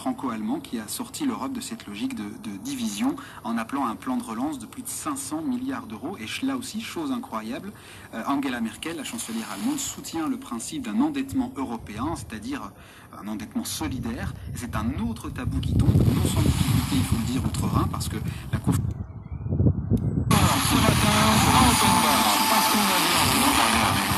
franco-allemand qui a sorti l'Europe de cette logique de division en appelant un plan de relance de plus de 500 milliards d'euros. Et là aussi, chose incroyable, Angela Merkel, la chancelière allemande, soutient le principe d'un endettement européen, c'est-à-dire un endettement solidaire. Et c'est un autre tabou qui tombe, non sans difficulté, il faut le dire, outre-Rhin, parce que la ce matin, parce qu'on a bien en parler avec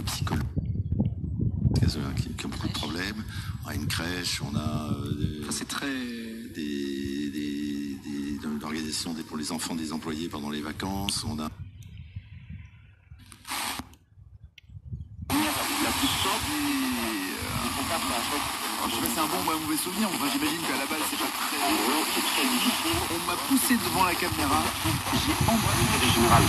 psychologues qui ont beaucoup de problèmes. On a une crèche, on a c'est très l'organisation pour les enfants des employés pendant les vacances. On a la plus simple je sais pas si c'est un bon ou un mauvais souvenir, enfin j'imagine qu'à la base c'est pas très difficile. On m'a poussé devant la caméra, j'ai embrassé le général.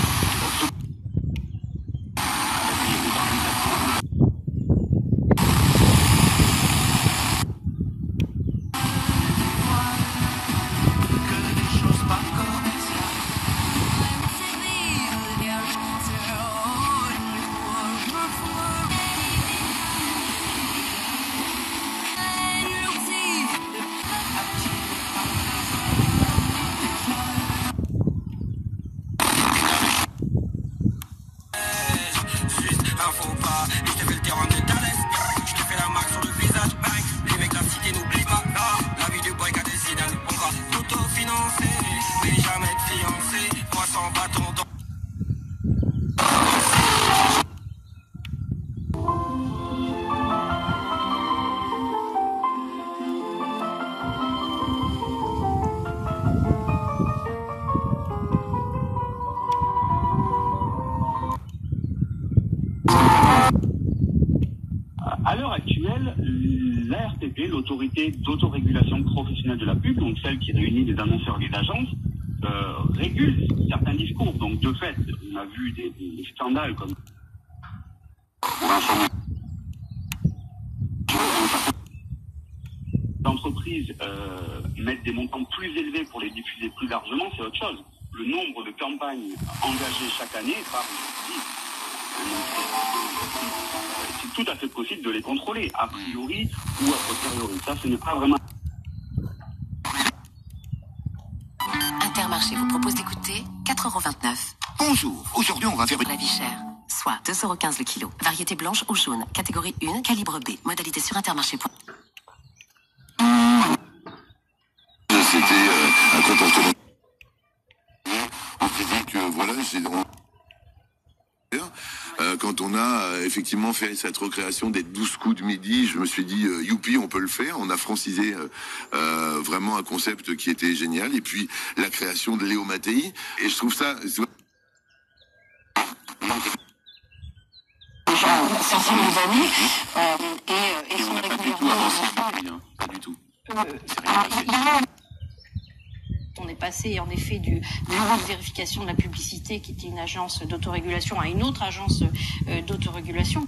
À l'heure actuelle, l'ARTP, l'autorité d'autorégulation professionnelle de la pub, donc celle qui réunit les annonceurs et les agences, régule certains discours. Donc de fait, on a vu des scandales comme l'entreprise mettre des montants plus élevés pour les diffuser plus largement, c'est autre chose. Le nombre de campagnes engagées chaque année par c'est tout à fait possible de les contrôler, a priori ou a posteriori. Ça, ce n'est pas vraiment... Intermarché vous propose d'écouter 4,29 €. Bonjour, aujourd'hui on va faire La vie chère, soit 2,15 € le kilo. Variété blanche ou jaune, catégorie 1, calibre B. Modalité sur Intermarché. C'était un comportement. On s'est dit que voilà, quand on a effectivement fait cette recréation des 12 coups de midi, je me suis dit youpi, on peut le faire. On a francisé vraiment un concept qui était génial. Et puis la création de Léo Mattei. Et je trouve ça... Et on n'a pas du tout avancé depuis, hein. Pas du tout. C'est rien passé. On est passé en effet du bureau de vérification de la publicité, qui était une agence d'autorégulation, à une autre agence d'autorégulation.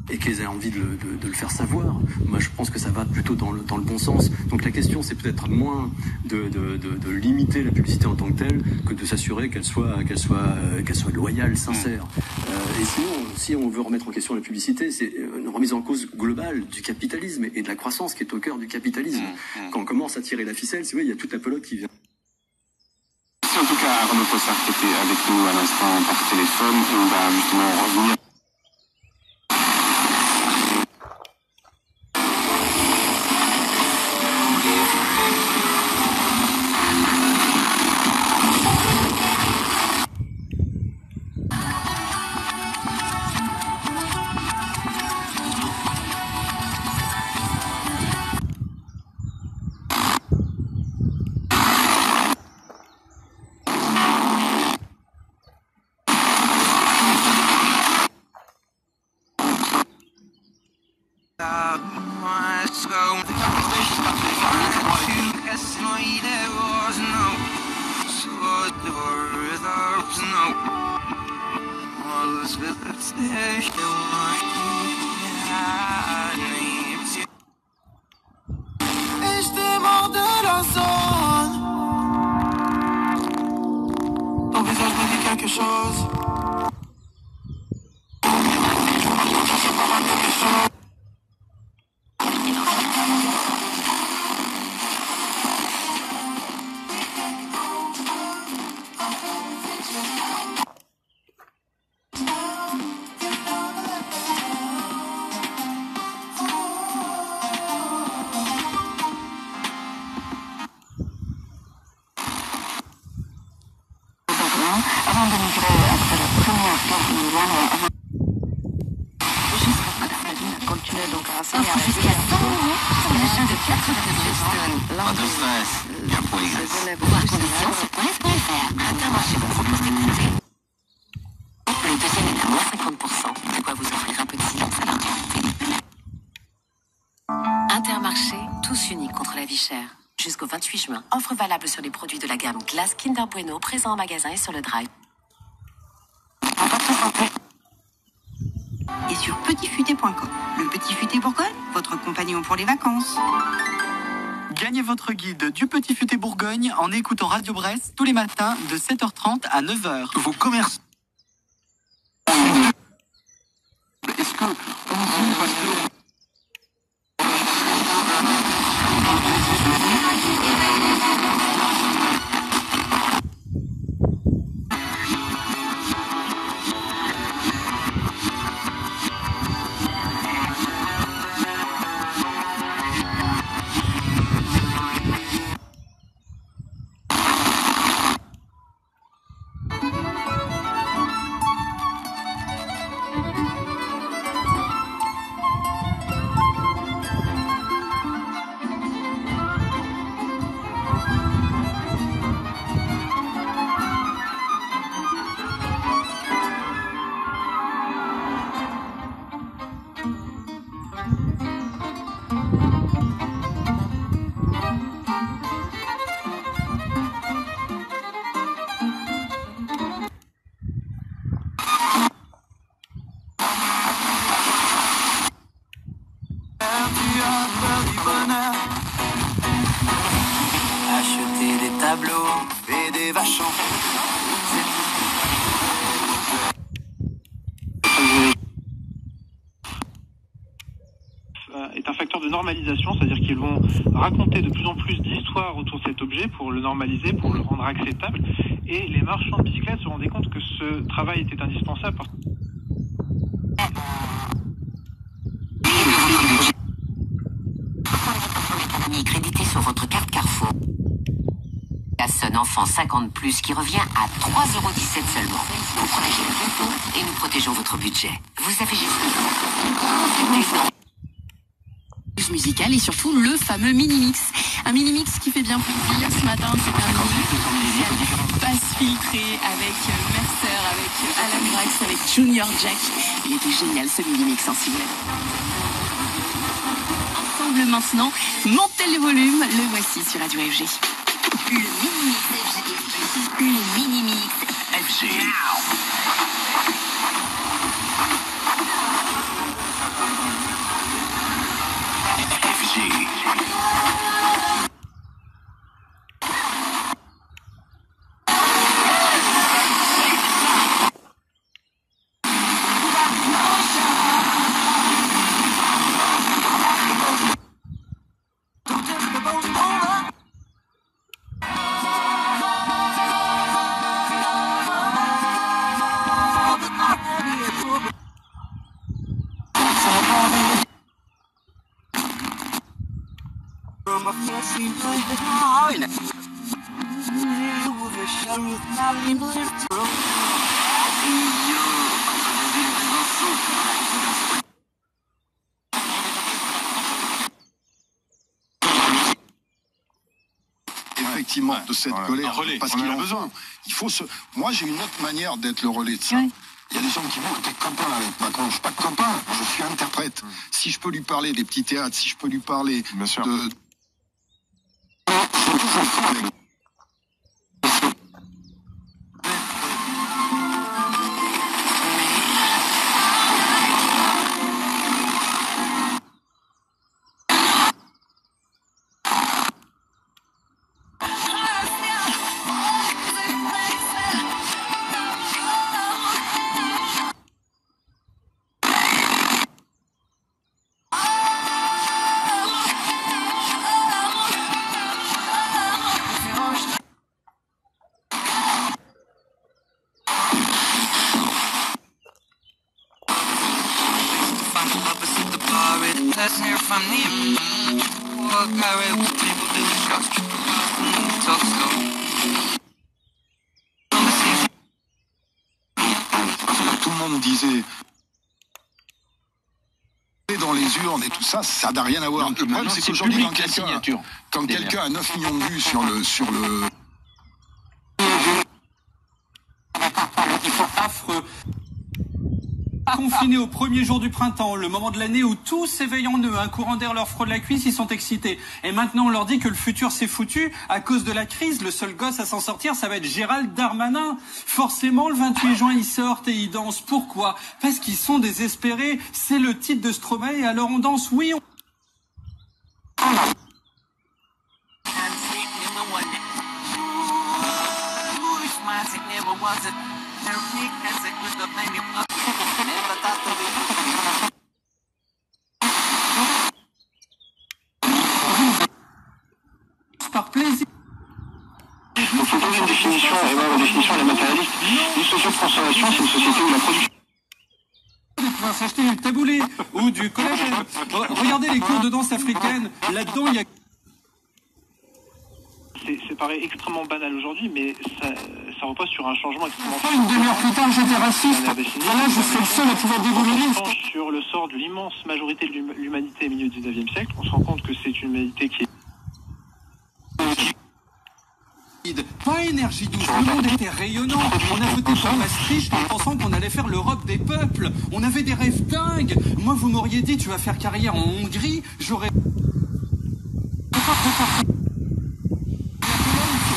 et qu'ils aient envie de le faire savoir. Moi, je pense que ça va plutôt dans le bon sens. Donc la question, c'est peut-être moins de limiter la publicité en tant que telle que de s'assurer qu'elle soit loyale, sincère. Et sinon, si on veut remettre en question la publicité, c'est une remise en cause globale du capitalisme et de la croissance qui est au cœur du capitalisme. Quand on commence à tirer la ficelle, c'est vrai, il y a toute la pelote qui vient. Merci en tout cas à Arnaud Fossard qui était avec nous à l'instant par téléphone. On va justement revenir. Intermarché, tous unis contre la vie chère. Jusqu'au 28 juin, offre valable sur les produits de la gamme Glace Kinder Bueno présents en magasin et sur le drive. Et sur petitfuté.com. Le Petit Futé Bourgogne, votre compagnon pour les vacances. Gagnez votre guide du Petit Futé Bourgogne en écoutant Radio Brest tous les matins de 7h30 à 9h. Vos commerces. Est-ce que parce que Acheter des tableaux et des vachons. Est un facteur de normalisation, c'est-à-dire qu'ils vont raconter de plus en plus d'histoires autour de cet objet pour le normaliser, pour le rendre acceptable. Et les marchands de bicyclettes se rendaient compte que ce travail était indispensable. Crédité sur votre carte Carrefour. La Sun Enfant 50+, qui revient à 3,17 € seulement. Vous protégez le bientôt et nous protégeons votre budget. Vous avez musical et surtout le fameux mini-mix. Un mini-mix qui fait bien plaisir ce matin. C'est un mini basse filtré avec Mercer, avec Alan Brax, avec Junior Jack. Il était génial ce mini-mix en cible. Ensemble maintenant, montez le volume, le voici sur Radio FG. Le mini-mix FG. Le mini-mix FG. Effectivement, de cette colère, parce qu'il en a besoin. Moi, j'ai une autre manière d'être le relais de ça. Oui. Il y a des gens qui vont être copains avec Macron. Je ne suis pas copain, je suis interprète. Si je peux lui parler des petits théâtres, si je peux lui parler de... Tout le monde disait dans les urnes et tout ça, ça n'a rien à voir. Le problème, c'est qu'aujourd'hui, quand quelqu'un a 9 millions de vues sur le... Affreux. Confinés au premier jour du printemps, le moment de l'année où tous s'éveillent en eux, un courant d'air leur frôle la cuisse, ils sont excités. Et maintenant on leur dit que le futur c'est foutu, à cause de la crise, le seul gosse à s'en sortir, ça va être Gérald Darmanin. Forcément, le 28 juin, ils sortent et ils dansent. Pourquoi? Parce qu'ils sont désespérés, c'est le titre de Stromae, et alors on danse, oui, par plaisir. Donc, faut poser une définition, et voilà, la définition, elle est matérialiste. Une société de consommation, c'est une société où la production. De pouvoir s'acheter du taboulé ou du collagène. Regardez les cours de danse africaine. Là-dedans, il y a... Ça paraît extrêmement banal aujourd'hui, mais ça repose sur un changement extrêmement... Une demi-heure plus tard, j'étais raciste. Voilà, je serai le seul à pouvoir dévoiler. Sur le sort de l'immense majorité de l'humanité au milieu du 19e siècle, on se rend compte que c'est une humanité qui est... Pas énergie douce, le monde était rayonnant. On a voté pour Maastricht en pensant qu'on allait faire l'Europe des peuples. On avait des rêves dingues. Moi, vous m'auriez dit, tu vas faire carrière en Hongrie, j'aurais... C'est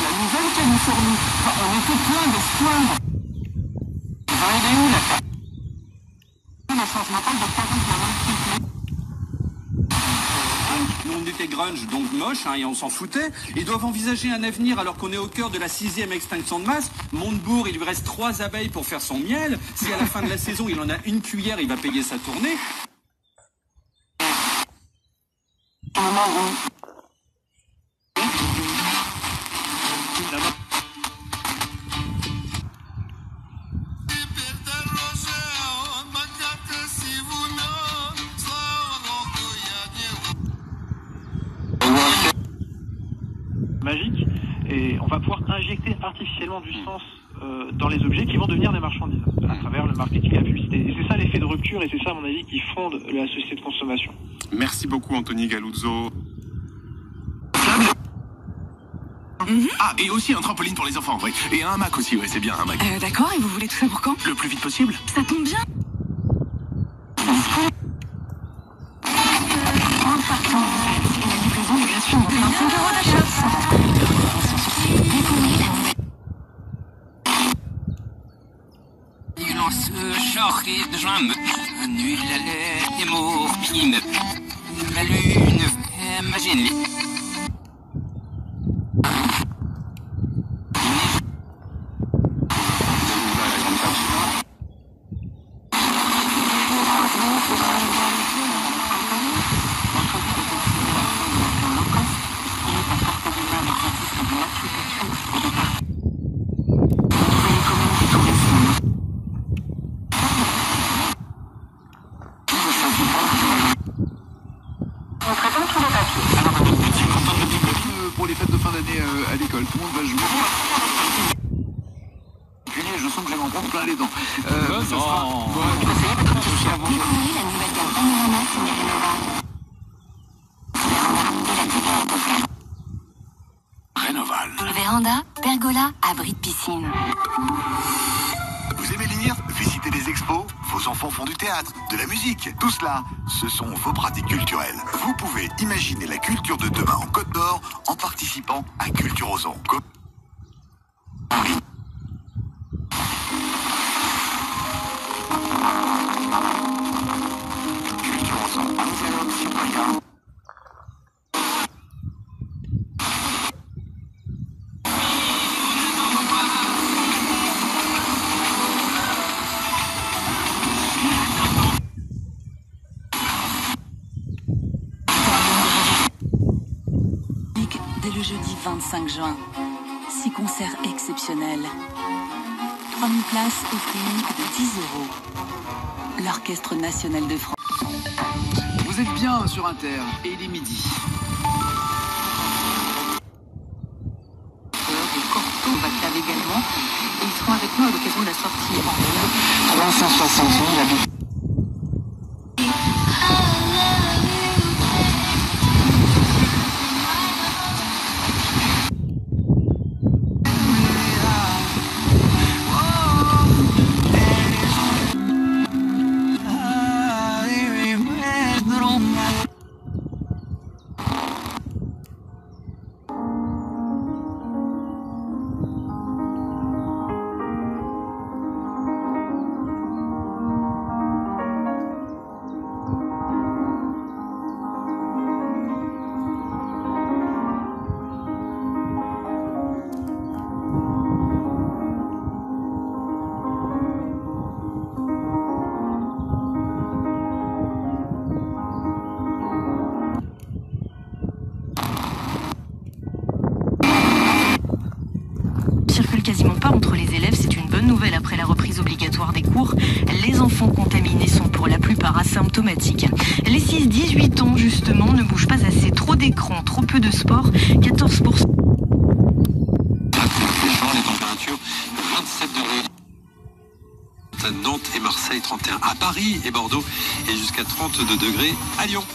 la Nouvelle-Californie. On était plein d'espoir. Elle est où, la changement de Paris, nous on était grunge, donc moche, et on s'en foutait. Ils doivent envisager un avenir alors qu'on est au cœur de la 6e extinction de masse. Montebourg, il lui reste 3 abeilles pour faire son miel. Si à la fin de la saison il en a une cuillère, il va payer sa tournée. magique, et on va pouvoir injecter artificiellement du sens dans les objets qui vont devenir des marchandises à travers le marketing et la publicité. Et c'est ça l'effet de rupture, et c'est ça, à mon avis, qui fonde la société de consommation. Merci beaucoup, Anthony Galuzzo. Ah, et aussi un trampoline pour les enfants, en vrai. Et un hamac aussi, ouais, c'est bien, un hamac. D'accord, et vous voulez tout ça pour quand? Le plus vite possible. Ça tombe bien. La lune, imagine-les. particulier, je sens que j'ai m'en prendre plein les dents. Découvrez la nouvelle gamme Panorama signée Rénoval. Véranda, pergola, abri de piscine. Vous aimez lire, visiter des expos, vos enfants font du théâtre, de la musique. Tout cela, ce sont vos pratiques culturelles. Vous pouvez imaginer la culture de demain en Côte d'Or en participant à Culture Ozon. Dès le jeudi 25 juin, 6 concerts exceptionnels. 3000 places au prix unique de 10 €. L'Orchestre National de France. Vous êtes bien sur Inter, et il est midi. De Corto va clave également. Et ils seront avec nous à l'occasion de la sortie en 360 000 habitants. quasiment pas entre les élèves, c'est une bonne nouvelle après la reprise obligatoire des cours. Les enfants contaminés sont pour la plupart asymptomatiques. Les 6-18 ans, justement, ne bougent pas assez. Trop d'écran, trop peu de sport, 14%. Les températures, 27 degrés. À Nantes et Marseille, 31 à Paris et Bordeaux, et jusqu'à 32 degrés à Lyon.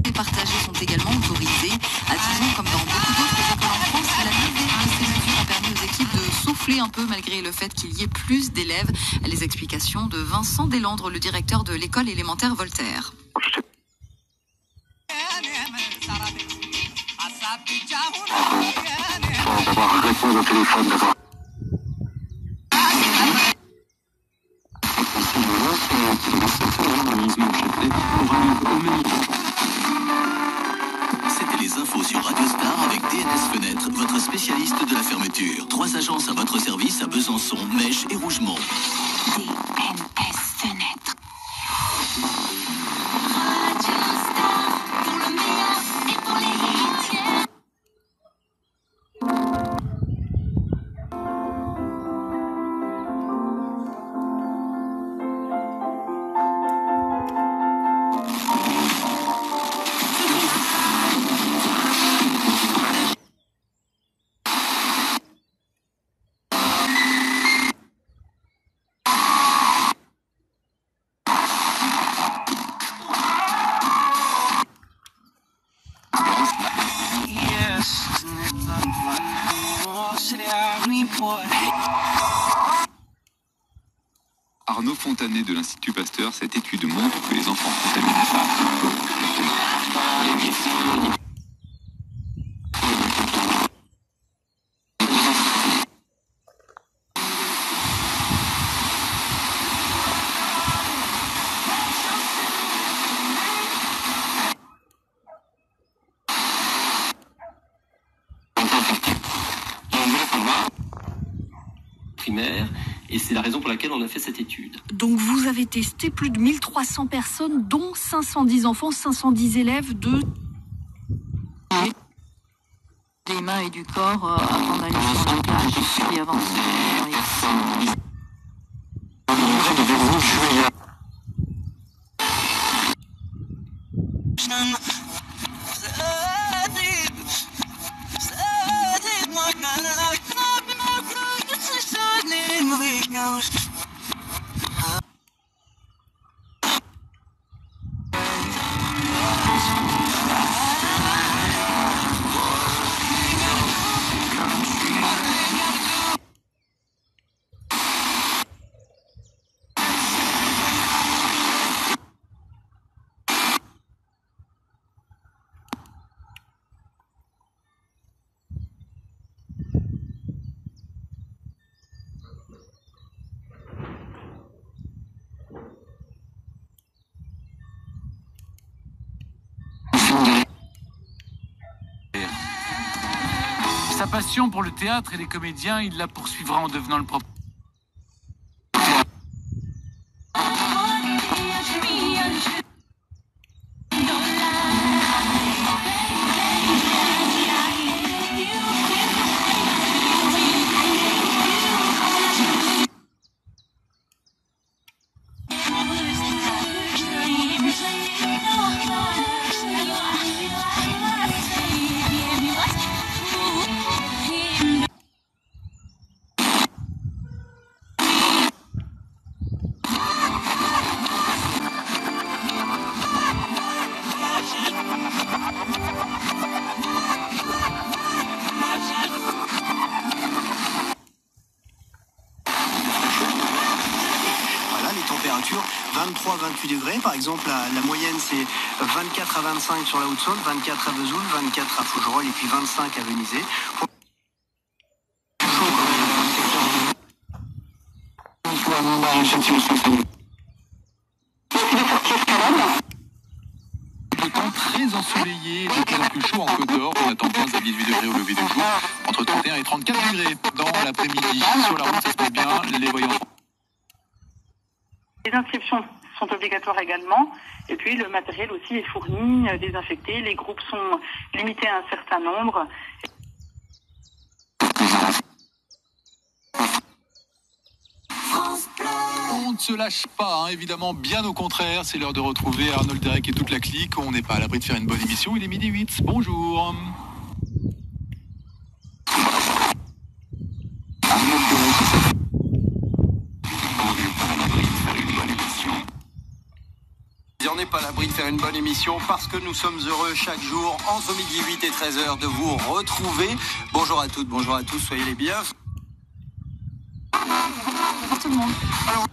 Les partagés sont également autorisés. À 10 ans, comme dans beaucoup d'autres écoles en France, la levée de ces mesures a permis aux équipes de souffler un peu malgré le fait qu'il y ait plus d'élèves. Les explications de Vincent Deslandres, le directeur de l'école élémentaire Voltaire. D'avoir répondre au téléphone, d'avoir... C'était les infos sur Radio Star avec DNS Fenêtre, votre spécialiste de la fermeture. 3 agences à votre service à Besançon, Mèche et Rougemont. DNS Fenêtre. Radio Star, pour le meilleur et pour les héritiers. Arnaud Fontanet de l'Institut Pasteur, cette étude montre que les enfants contaminés Primaire, Et c'est la raison pour laquelle on a fait cette étude. Donc vous avez testé plus de 1300 personnes, dont 510 enfants, 510 élèves de... Des mains et du corps avant d'aller sur la plage et puis avancer dans les... Sa passion pour le théâtre et les comédiens, il la poursuivra en devenant le propre. Voilà, les températures, 23-28 degrés. Par exemple, la moyenne, c'est 24 à 25 sur la Haute-Saône, 24 à Vesoul, 24 à Fougerolles et puis 25 à Venizé. Le temps très ensoleillé, de plus en plus chaud en Côte d'Or. On attend 15 à 18 degrés au lever du jour, entre 31 et 34 degrés dans l'après-midi. Sur la route, ça se passe bien, les voyants. Les inscriptions sont obligatoires également. Et puis le matériel aussi est fourni, désinfecté. Les groupes sont limités à un certain nombre. On ne se lâche pas, hein, évidemment, bien au contraire. C'est l'heure de retrouver Arnold Derek et toute la clique. On n'est pas à l'abri de faire une bonne émission. Il est 12h08. Bonjour. On n'est pas à l'abri de faire une bonne émission parce que nous sommes heureux chaque jour, entre midi 8 et 13h, de vous retrouver. Bonjour à toutes, bonjour à tous, soyez les bienvenus. Bonjour tout le monde. Alors...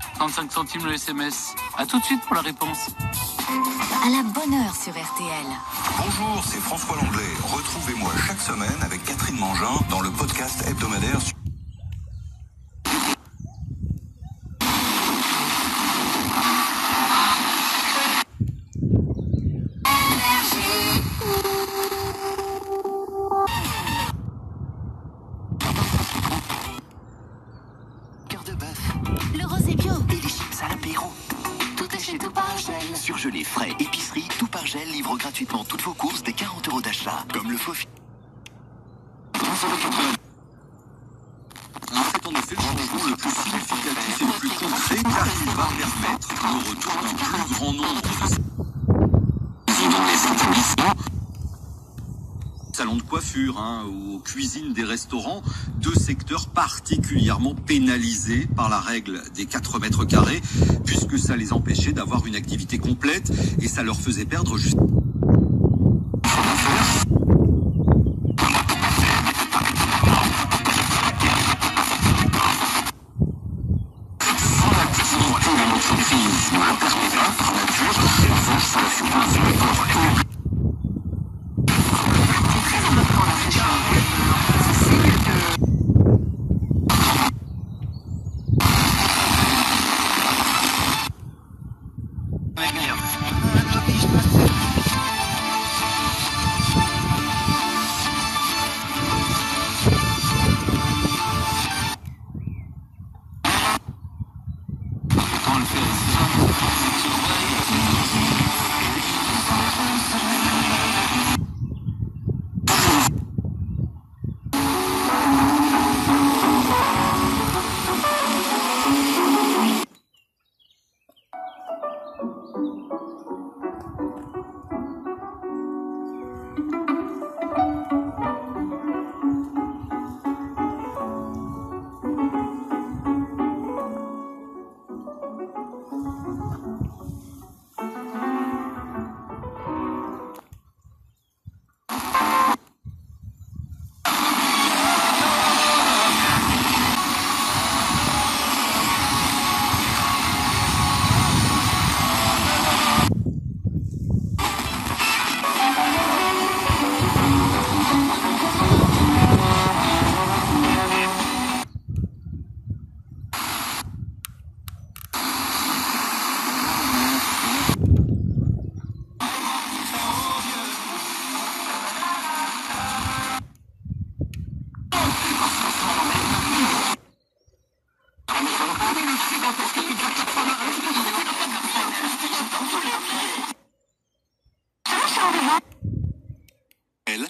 « 35 centimes le SMS. À tout de suite pour la réponse. À la bonne heure sur RTL. Bonjour, c'est François Langlais. Retrouvez-moi chaque semaine avec Catherine Mangin dans le podcast hebdomadaire sur... Le rosé bio. Et les chips à l'apéro. Tout est chez Tout par Gel. Surgelés, frais, épicerie, Tout par Gel livre gratuitement toutes vos courses dès 40 € d'achat. Comme le faux... En effet, le changement le plus significatif et le plus concret car il va permettre le retour d'un plus grand nombre de salons de coiffure ou aux cuisines des restaurants, deux secteurs particulièrement pénalisés par la règle des 4 mètres carrés, puisque ça les empêchait d'avoir une activité complète et ça leur faisait perdre juste...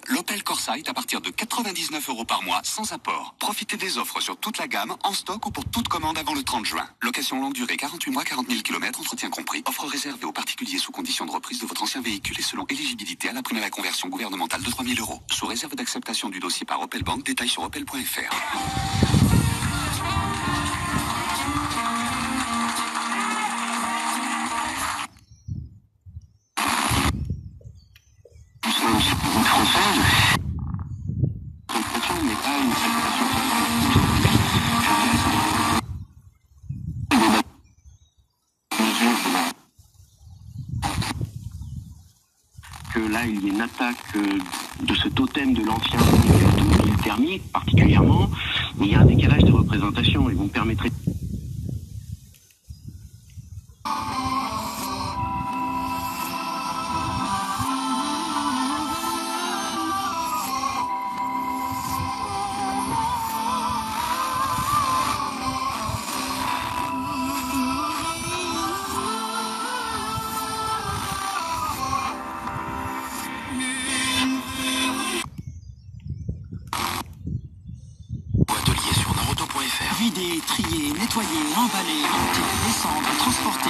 L'Opel Corsa est à partir de 99 € par mois, sans apport. Profitez des offres sur toute la gamme, en stock ou pour toute commande avant le 30 juin. Location longue durée, 48 mois, 40 000 km, entretien compris. Offre réservée aux particuliers sous condition de reprise de votre ancien véhicule et selon éligibilité à la prime à la conversion gouvernementale de 3 000 €. Sous réserve d'acceptation du dossier par Opel Bank, détails sur opel.fr. Que là, il y ait une attaque de ce totem de l'ancien automobile thermique, particulièrement, il y a un décalage de représentation et vous me permettrez... Vider, trier, nettoyer, emballer, monter, descendre, transporter.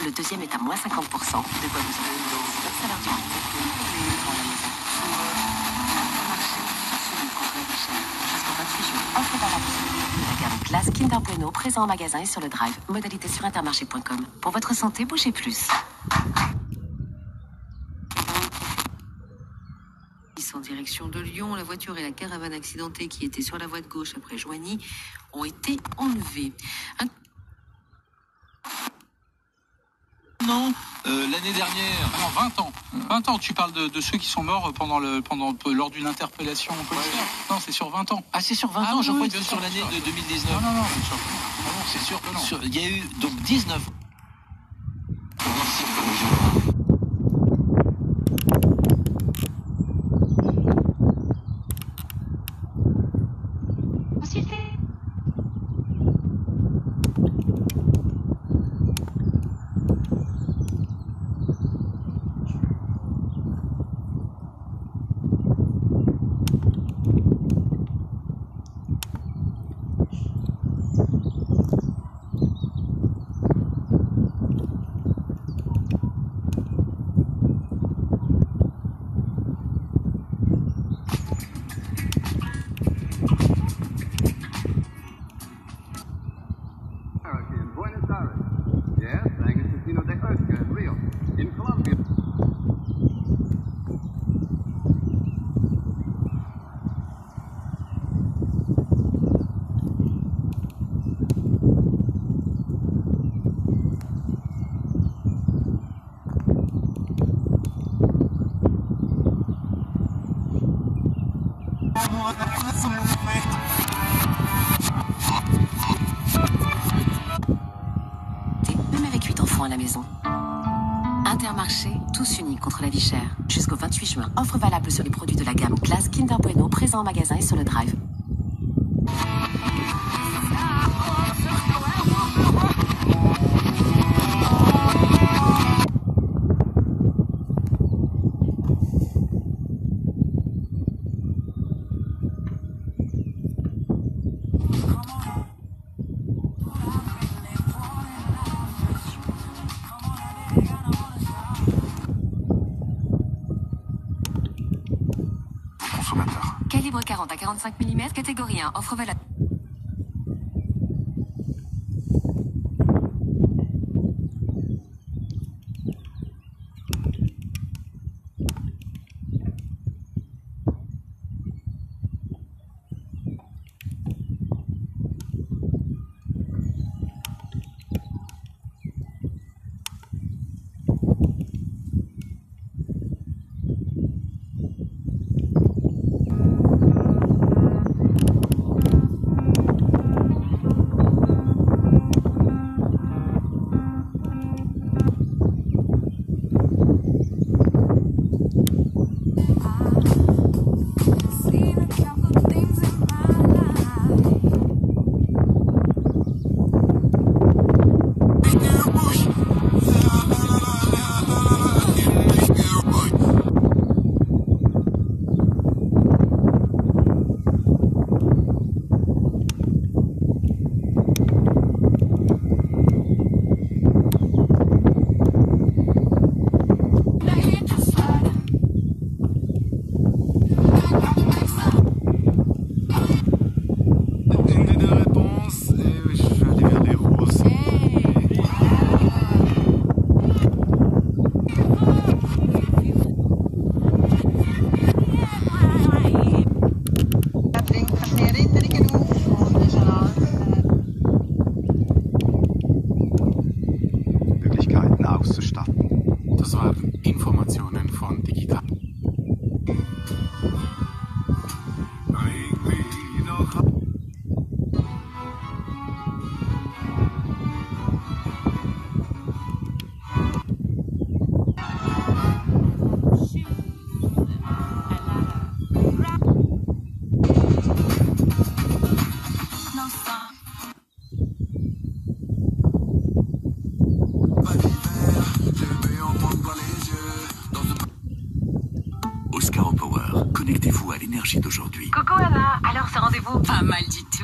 Le deuxième est à moins 50%. De quoi vous avez une salaire du jusqu'au 28 juin. Offre valable. La gamme classe Kinder Bueno présent en magasin et sur le drive. Modalité sur intermarché.com. Pour votre santé, bougez plus. En direction de Lyon, la voiture et la caravane accidentée qui étaient sur la voie de gauche après Joigny ont été enlevées. Non, l'année dernière. Non, 20 ans. 20 ans, tu parles de ceux qui sont morts lors d'une interpellation policière. Non, c'est sur 20 ans. Ah, c'est sur 20 ans, je crois que c'est sur l'année de 2019. Non, c'est sûr. Il y a eu donc 19. Même avec 8 enfants à la maison. Intermarché, tous unis contre la vie chère. Jusqu'au 28 juin. Offre valable sur les produits de la gamme classe Kinder Bueno présent en magasin et sur le drive. Calibre 40 à 45 mm, catégorie 1, offre valable.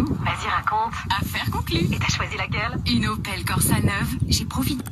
Vas-y, raconte. Affaire conclue. Et t'as choisi laquelle? Une Opel Corsa neuve. J'ai profité.